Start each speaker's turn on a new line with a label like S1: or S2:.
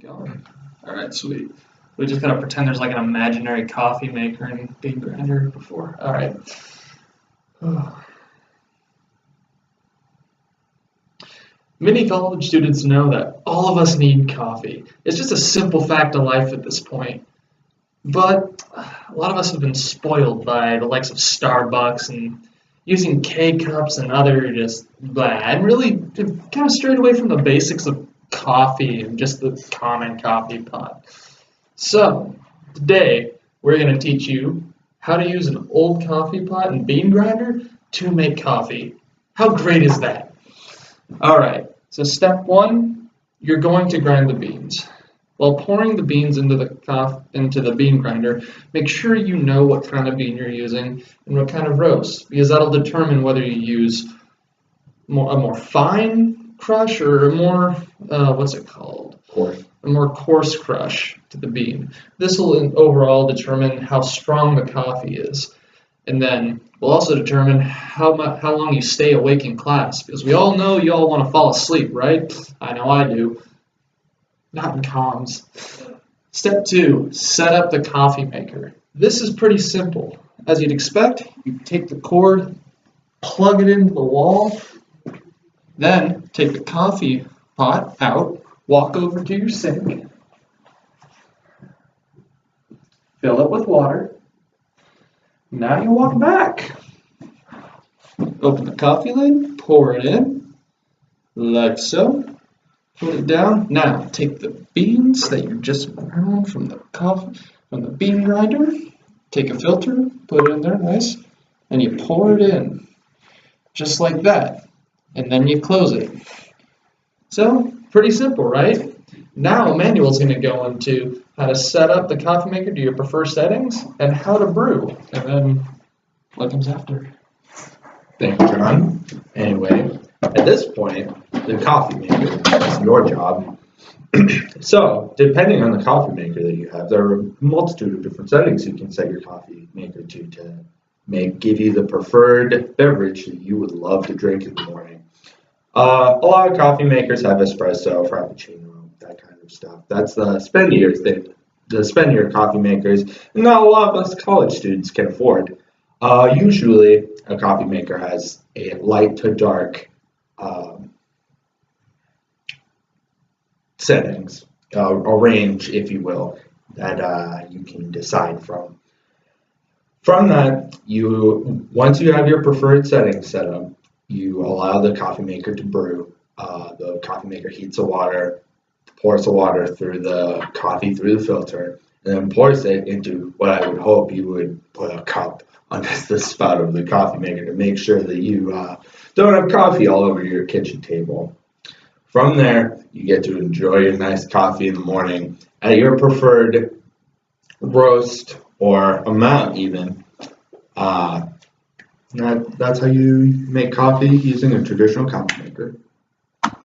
S1: Going. All right, sweet. We just gotta pretend there's like an imaginary coffee maker and bean grinder before. All right. Many college students know that all of us need coffee. It's just a simple fact of life at this point. But a lot of us have been spoiled by the likes of Starbucks and using K-cups and other just blah, and really kind of strayed away from the basics of coffee and just the common coffee pot. So today we're going to teach you how to use an old coffee pot and bean grinder to make coffee. How great is that? All right, so step one, you're going to grind the beans. While pouring the beans into the bean grinder, make sure you know what kind of bean you're using and what kind of roast, because that'll determine whether you use a more fine crush or a more,
S2: Coarse.
S1: A more coarse crush to the bean. This will overall determine how strong the coffee is. And then we'll also determine how long you stay awake in class, because we all know you all want to fall asleep, right? I know I do. Not in comms. Step two, set up the coffee maker. This is pretty simple. As you'd expect, you take the cord, plug it into the wall, then take the coffee pot out, walk over to your sink, fill it with water. Now you walk back. Open the coffee lid, pour it in, like so. Put it down. Now take the beans that you just ground from the bean grinder. Take a filter, put it in there, nice, and you pour it in, just like that, and then you close it. So pretty simple, right? Now Emanuel's going to go into how to set up the coffee maker to your preferred settings and how to brew, and then what comes after.
S2: Thank you, John. Anyway, at this point, the coffee maker is your job. So, depending on the coffee maker that you have, there are a multitude of different settings you can set your coffee maker to give you the preferred beverage that you would love to drink in the morning. A lot of coffee makers have espresso, frappuccino, that kind of stuff. That's the spendier thing, the spendier coffee makers, and not a lot of us college students can afford. Usually, a coffee maker has a light to dark settings, a range, if you will, that you can decide from. From that, once you have your preferred settings set up, you allow the coffee maker to brew. The coffee maker heats the water, pours the water through the coffee through the filter, and then pours it into what I would hope you would put a cup under the spout of the coffee maker to make sure that you don't have coffee all over your kitchen table. From there, you get to enjoy your nice coffee in the morning at your preferred roast or amount even. That's how you make coffee using a traditional coffee maker.